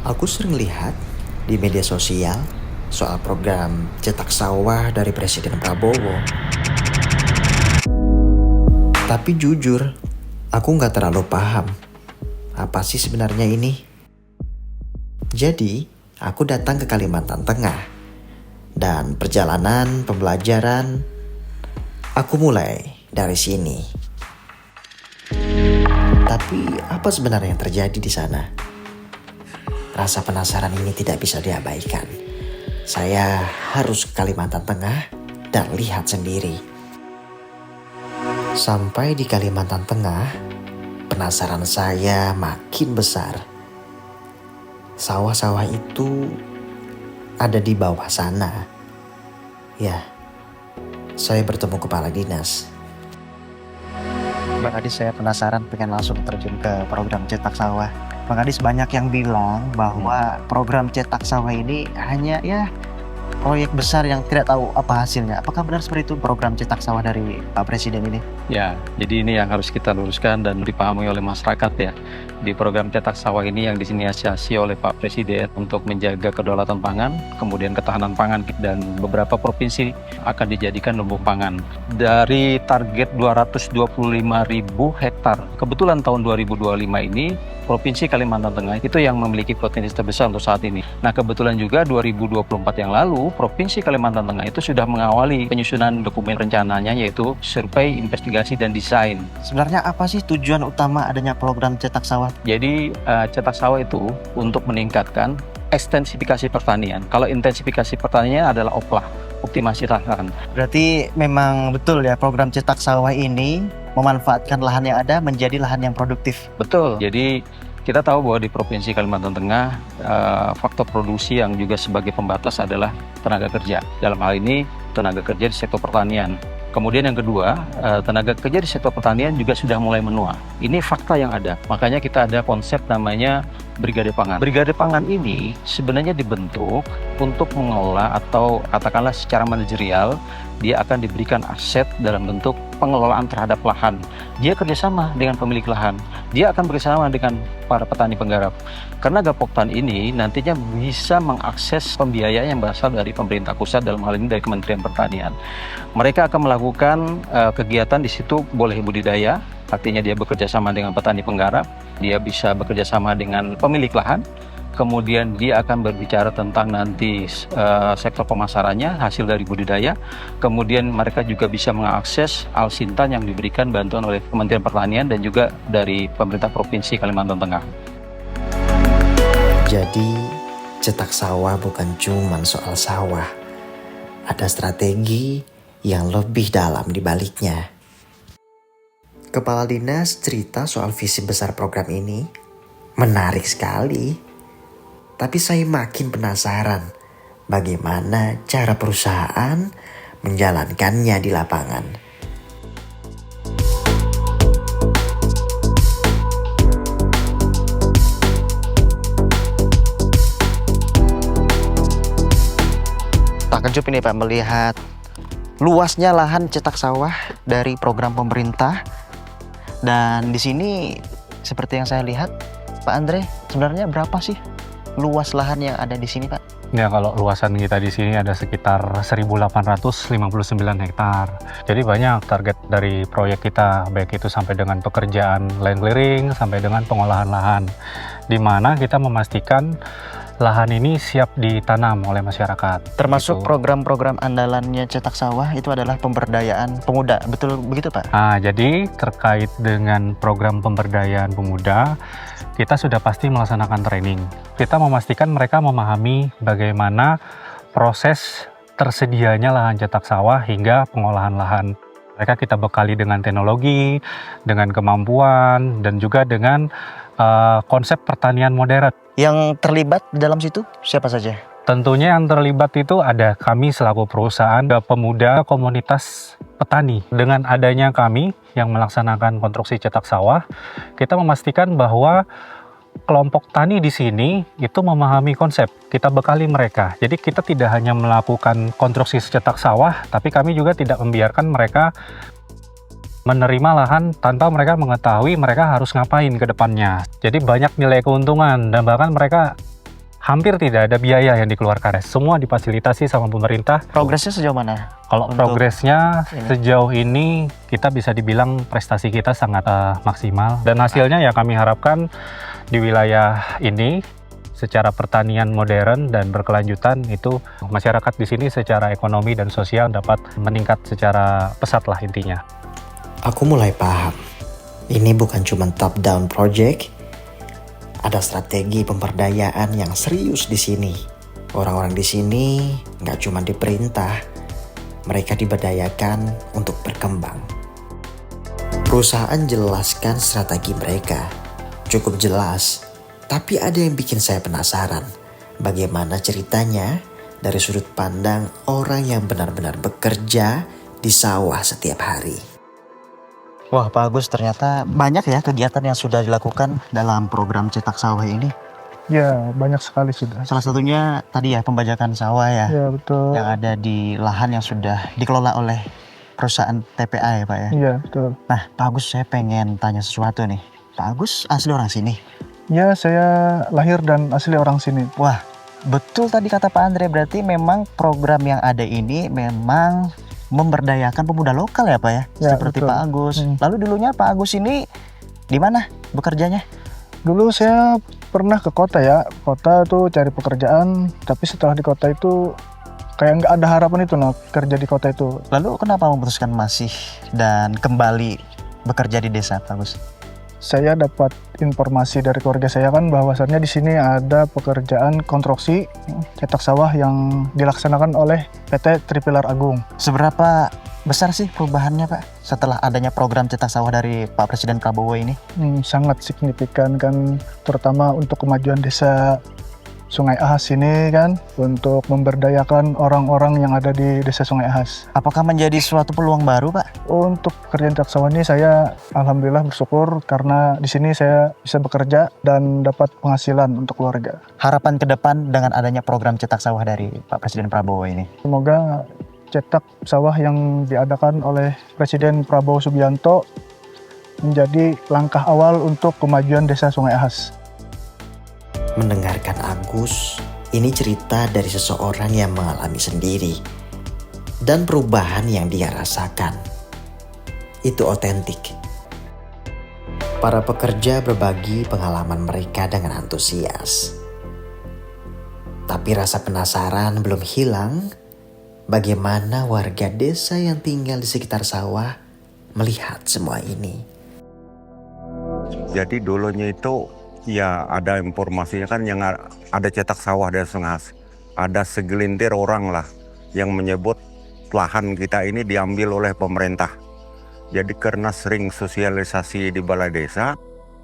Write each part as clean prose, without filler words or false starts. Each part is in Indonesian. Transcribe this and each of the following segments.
Aku sering lihat di media sosial soal program cetak sawah dari Presiden Prabowo. Tapi jujur, aku nggak terlalu paham apa sih sebenarnya ini. Jadi, aku datang ke Kalimantan Tengah dan perjalanan pembelajaran aku mulai dari sini. Tapi apa sebenarnya yang terjadi di sana? Rasa penasaran ini tidak bisa diabaikan. Saya harus ke Kalimantan Tengah dan lihat sendiri. Sampai di Kalimantan Tengah, penasaran saya makin besar. Sawah-sawah itu ada di bawah sana. Ya, saya bertemu kepala dinas. Bang Adis, saya penasaran pengen langsung terjun ke program cetak sawah. Bang Adis, banyak yang bilang bahwa program cetak sawah ini hanya proyek besar yang tidak tahu apa hasilnya. Apakah benar seperti itu program cetak sawah dari Pak Presiden ini? Ya, jadi ini yang harus kita luruskan dan dipahami oleh masyarakat ya. Di program cetak sawah ini yang diinisiasi oleh Pak Presiden untuk menjaga kedaulatan pangan, kemudian ketahanan pangan, dan beberapa provinsi akan dijadikan lumbung pangan. Dari target 225.000 hektar, kebetulan tahun 2025 ini Provinsi Kalimantan Tengah itu yang memiliki potensi terbesar untuk saat ini. Nah, kebetulan juga 2024 yang lalu, Provinsi Kalimantan Tengah itu sudah mengawali penyusunan dokumen rencananya, yaitu survei, investigasi, dan desain. Sebenarnya apa sih tujuan utama adanya program cetak sawah? Jadi, cetak sawah itu untuk meningkatkan ekstensifikasi pertanian. Kalau intensifikasi pertanian adalah optimasi lahan. Berarti memang betul ya program cetak sawah ini memanfaatkan lahan yang ada menjadi lahan yang produktif. Betul. Jadi kita tahu bahwa di Provinsi Kalimantan Tengah faktor produksi yang juga sebagai pembatas adalah tenaga kerja. Dalam hal ini tenaga kerja di sektor pertanian. Kemudian yang kedua, tenaga kerja di sektor pertanian juga sudah mulai menua. Ini fakta yang ada. Makanya kita ada konsep namanya Brigade Pangan. Brigade Pangan ini sebenarnya dibentuk untuk mengelola atau katakanlah secara manajerial, dia akan diberikan aset dalam bentuk pengelolaan terhadap lahan. Dia kerjasama dengan pemilik lahan. Dia akan bekerjasama dengan para petani penggarap. Karena Gapoktan ini nantinya bisa mengakses pembiayaan yang berasal dari pemerintah pusat, dalam hal ini dari Kementerian Pertanian. Mereka akan melakukan kegiatan di situ, boleh budidaya, artinya dia bekerja sama dengan petani penggarap, dia bisa bekerja sama dengan pemilik lahan, kemudian dia akan berbicara tentang nanti sektor pemasarannya, hasil dari budidaya, kemudian mereka juga bisa mengakses Alsintan yang diberikan bantuan oleh Kementerian Pertanian dan juga dari pemerintah Provinsi Kalimantan Tengah. Jadi, cetak sawah bukan cuma soal sawah. Ada strategi yang lebih dalam di baliknya. Kepala dinas cerita soal visi besar program ini. Menarik sekali. Tapi saya makin penasaran bagaimana cara perusahaan menjalankannya di lapangan. Tak kejut ini Pak melihat luasnya lahan cetak sawah dari program pemerintah. Dan di sini seperti yang saya lihat, Pak Andre, sebenarnya berapa sih luas lahan yang ada di sini, Pak? Ya, kalau luasan kita di sini ada sekitar 1.859 hektar. Jadi banyak target dari proyek kita, baik itu sampai dengan pekerjaan land clearing sampai dengan pengolahan lahan, di mana kita memastikan lahan ini siap ditanam oleh masyarakat. Termasuk Gitu. program-program andalannya cetak sawah itu adalah pemberdayaan pemuda, betul begitu Pak? Nah, jadi terkait dengan program pemberdayaan pemuda, kita sudah pasti melaksanakan training. Kita memastikan mereka memahami bagaimana proses tersedianya lahan cetak sawah hingga pengolahan lahan. Mereka kita bekali dengan teknologi, dengan kemampuan, dan juga dengan konsep pertanian modern. Yang terlibat di dalam situ siapa saja? Tentunya yang terlibat itu ada kami selaku perusahaan, pemuda, komunitas petani. Dengan adanya kami yang melaksanakan konstruksi cetak sawah, kita memastikan bahwa kelompok tani di sini itu memahami konsep. Kita bekali mereka. Jadi kita tidak hanya melakukan konstruksi cetak sawah, tapi kami juga tidak membiarkan mereka menerima lahan tanpa mereka mengetahui mereka harus ngapain ke depannya. Jadi banyak nilai keuntungan dan bahkan mereka hampir tidak ada biaya yang dikeluarkan. Semua difasilitasi sama pemerintah. Progresnya sejauh mana? Kalau Untuk progresnya ini. sejauh ini kita bisa dibilang prestasi kita sangat maksimal. Dan hasilnya ya kami harapkan di wilayah ini secara pertanian modern dan berkelanjutan itu masyarakat di sini secara ekonomi dan sosial dapat meningkat secara pesat lah intinya. Aku mulai paham. Ini bukan cuma top down project. Ada strategi pemberdayaan yang serius di sini. Orang-orang di sini nggak cuma diperintah, mereka diberdayakan untuk berkembang. Perusahaan jelaskan strategi mereka. Cukup jelas, tapi ada yang bikin saya penasaran. Bagaimana ceritanya dari sudut pandang orang yang benar-benar bekerja di sawah setiap hari. Wah, Pak Agus, ternyata banyak ya kegiatan yang sudah dilakukan dalam program cetak sawah ini. Ya, banyak sekali sudah. Salah satunya tadi ya pembajakan sawah ya, Ya, betul. yang ada di lahan yang sudah dikelola oleh perusahaan TPA ya Pak ya. Iya, betul. Nah, Pak Agus, saya pengen tanya sesuatu nih. Pak Agus asli orang sini? Ya, saya lahir dan asli orang sini. Wah, betul tadi kata Pak Andre, berarti memang program yang ada ini memang memberdayakan pemuda lokal ya Pak ya? Ya, Seperti betul. Pak Agus. Lalu dulunya Pak Agus ini di mana bekerjanya? Dulu saya pernah ke kota ya. Kota tuh cari pekerjaan, tapi setelah di kota itu kayak nggak ada harapan itu kerja di kota itu. Lalu kenapa memutuskan masih dan kembali bekerja di desa Pak Agus? Saya dapat informasi dari keluarga saya kan bahwasannya di sini ada pekerjaan konstruksi cetak sawah yang dilaksanakan oleh PT Tripilar Agung. Seberapa besar sih perubahannya Pak setelah adanya program cetak sawah dari Pak Presiden Prabowo ini? Sangat signifikan kan, terutama untuk kemajuan desa Sungai Ahas ini kan, untuk memberdayakan orang-orang yang ada di desa Sungai Ahas. Apakah menjadi suatu peluang baru Pak? Untuk pekerjaan cetak sawah ini saya alhamdulillah bersyukur karena di sini saya bisa bekerja dan dapat penghasilan untuk keluarga. Harapan ke depan dengan adanya program cetak sawah dari Pak Presiden Prabowo ini? Semoga cetak sawah yang diadakan oleh Presiden Prabowo Subianto menjadi langkah awal untuk kemajuan desa Sungai Ahas. Mendengarkan Agus, ini cerita dari seseorang yang mengalami sendiri dan perubahan yang dia rasakan. Itu otentik. Para pekerja berbagi pengalaman mereka dengan antusias. Tapi rasa penasaran belum hilang bagaimana warga desa yang tinggal di sekitar sawah melihat semua ini. Jadi dulunya itu ya ada informasinya kan yang ada cetak sawah dari Sungai Ahas. Ada segelintir orang lah yang menyebut lahan kita ini diambil oleh pemerintah. Jadi karena sering sosialisasi di balai desa,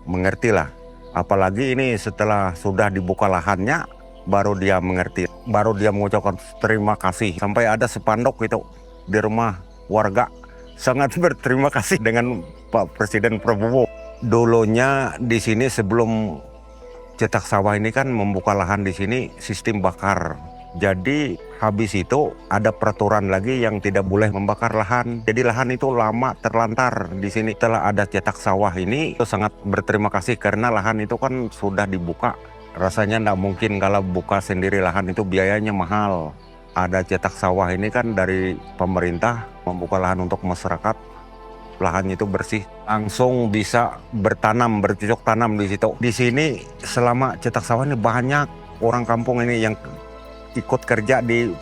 mengertilah. Apalagi ini setelah sudah dibuka lahannya, baru dia mengerti. Baru dia mengucapkan terima kasih. Sampai ada spanduk itu di rumah warga. Sangat berterima kasih dengan Pak Presiden Prabowo. Dulunya di sini sebelum cetak sawah ini kan membuka lahan di sini sistem bakar. Jadi habis itu ada peraturan lagi yang tidak boleh membakar lahan. Jadi lahan itu lama terlantar di sini. Setelah ada cetak sawah ini itu sangat berterima kasih karena lahan itu kan sudah dibuka. Rasanya tidak mungkin kalau buka sendiri lahan itu biayanya mahal. Ada cetak sawah ini kan dari pemerintah membuka lahan untuk masyarakat. Lahannya itu bersih, langsung bisa bertanam, bercocok tanam di situ. Di sini selama cetak sawah ini banyak orang kampung ini yang ikut kerja di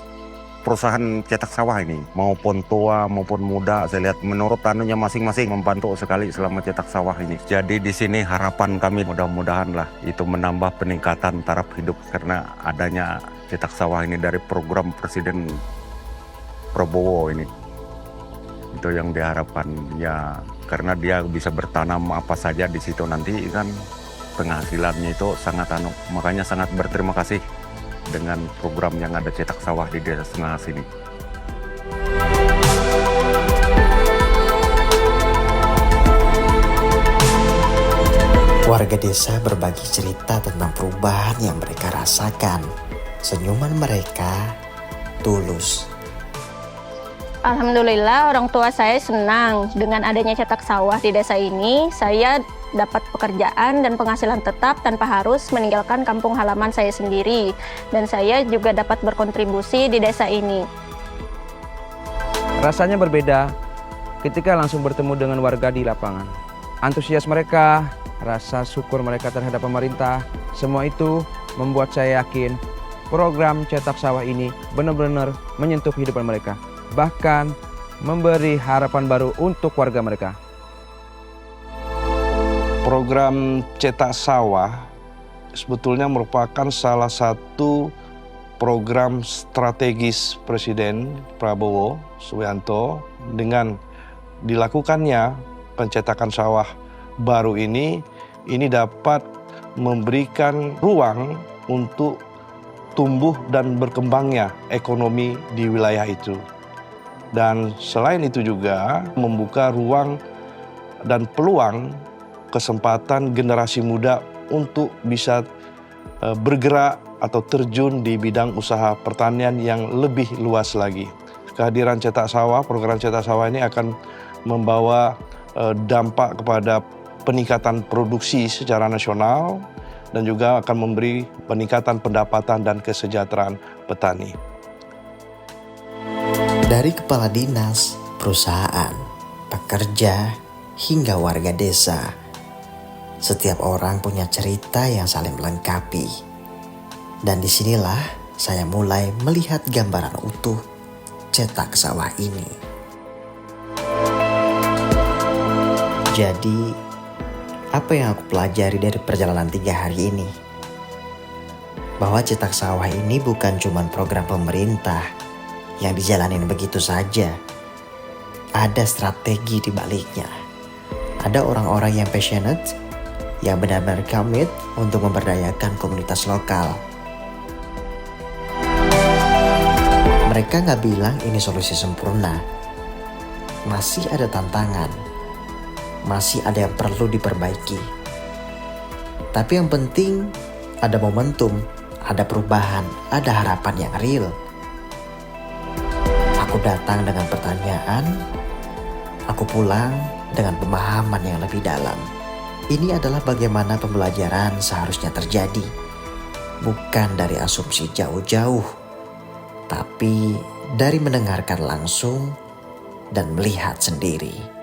perusahaan cetak sawah ini. Maupun tua, maupun muda, saya lihat menurut tanunya masing-masing membantu sekali selama cetak sawah ini. Jadi di sini harapan kami mudah-mudahan lah itu menambah peningkatan taraf hidup karena adanya cetak sawah ini dari program Presiden Prabowo ini. Itu yang diharapkan ya karena dia bisa bertanam apa saja di situ nanti kan penghasilannya itu sangat makanya sangat berterima kasih dengan program yang ada cetak sawah di desa Sungai Ahas ini. Warga desa berbagi cerita tentang perubahan yang mereka rasakan. Senyuman mereka tulus. Alhamdulillah orang tua saya senang dengan adanya cetak sawah di desa ini. Saya dapat pekerjaan dan penghasilan tetap tanpa harus meninggalkan kampung halaman saya sendiri. Dan saya juga dapat berkontribusi di desa ini. Rasanya berbeda ketika langsung bertemu dengan warga di lapangan. Antusias mereka, rasa syukur mereka terhadap pemerintah, semua itu membuat saya yakin program cetak sawah ini benar-benar menyentuh kehidupan mereka. Bahkan memberi harapan baru untuk warga mereka. Program cetak sawah sebetulnya merupakan salah satu program strategis Presiden Prabowo Subianto. Dengan dilakukannya pencetakan sawah baru ini dapat memberikan ruang untuk tumbuh dan berkembangnya ekonomi di wilayah itu. Dan selain itu juga membuka ruang dan peluang kesempatan generasi muda untuk bisa bergerak atau terjun di bidang usaha pertanian yang lebih luas lagi. Kehadiran cetak sawah, program cetak sawah ini akan membawa dampak kepada peningkatan produksi secara nasional dan juga akan memberi peningkatan pendapatan dan kesejahteraan petani. Dari kepala dinas, perusahaan, pekerja, hingga warga desa, setiap orang punya cerita yang saling melengkapi. Dan disinilah saya mulai melihat gambaran utuh cetak sawah ini. Jadi, apa yang aku pelajari dari perjalanan 3 hari ini? Bahwa cetak sawah ini bukan cuma program pemerintah yang dijalanin begitu saja. Ada strategi di baliknya. Ada orang-orang yang passionate, yang benar-benar komit untuk memberdayakan komunitas lokal. Mereka nggak bilang ini solusi sempurna. Masih ada tantangan. Masih ada yang perlu diperbaiki. Tapi yang penting ada momentum, ada perubahan, ada harapan yang real. Aku datang dengan pertanyaan, aku pulang dengan pemahaman yang lebih dalam. Ini adalah bagaimana pembelajaran seharusnya terjadi. Bukan dari asumsi jauh-jauh, tapi dari mendengarkan langsung dan melihat sendiri.